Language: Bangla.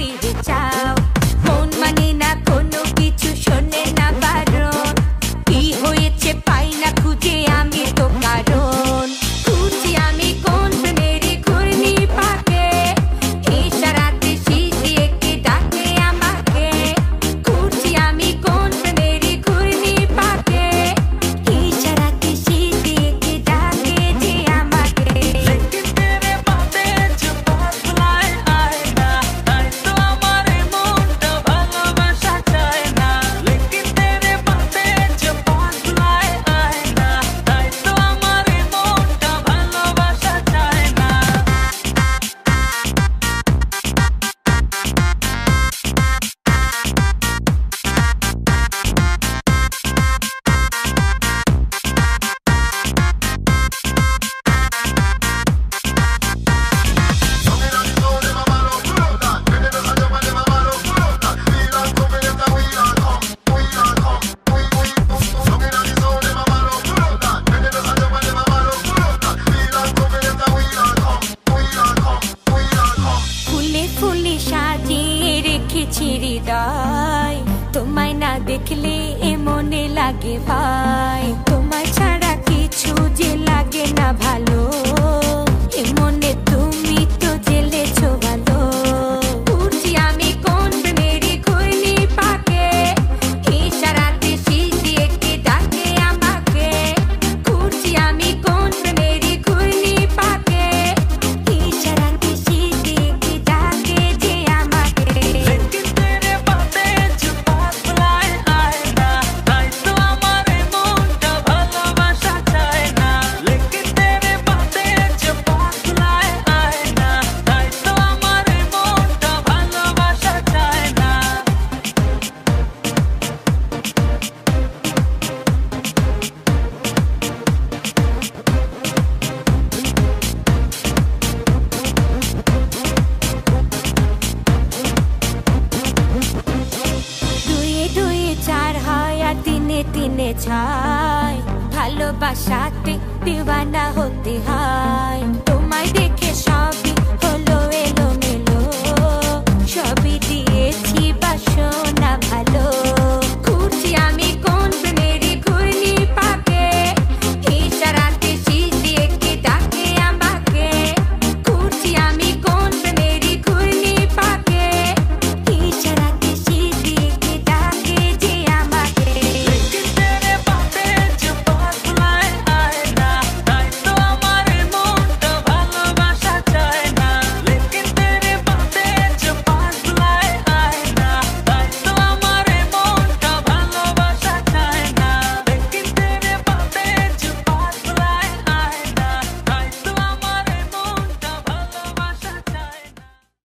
ফিরে চাও। মন মানে না কোনো কিছু, শোনে না বারণ। কি হয়েছে পাই না খুঁজে আমি তো কারণ। খুঁজছি আমি কোন প্রেমের ঘূর্ণি পাকে, ইশারাতে শিশি এঁকে ডাকে আমাকে। খুঁজছি আমি কোন প্রেমের ঘূর্ণি পাকে, ইশারাতে শিশি এঁকে ডাকে যে আমাকে। लेकिन तेरे बातें जो पास लाए आए ना, তাই তো আমার মনটা ভালোবাসা চায় না। लेकिन तेरे बातें जो पास लाए आए ना, তাই তো আমার মনটা ভালোবাসা চায় না। ফুলে ফুলে সাজিয়ে রেখেছি হৃদয়, তোমায় না দেখলে এ মনে লাগে ভাই। তোমায় ছাড়া কিছু যে লাগে না ভালো, এ মনে তুমি তো জেলেছো ভালো। ঘুরছি আমি কোন প্রেমের ঘূর্ণি পাকে, ইশারাতে শিশি এঁকে ডাকে আমাকে। ঘুরছি আমি কোন প্রেমের ঘূর্ণি পাকে, ইশারাতে শিশি এঁকে ডাকে যে আমাকে। लेकिन तेरे बातें जो पास लाए आए ना, তাই তো আমার মনটা ভালোবাসা চায় না। लेकिन तेरे बातें जो पास लाए आए ना, তাই তো আমার মনটা ভালোবাসা চায় না। দুয়ে দুয়ে চার হয় আর তিনে তিনে ছয়, ভালোবাসাতে দিওয়ানা হতে হয়।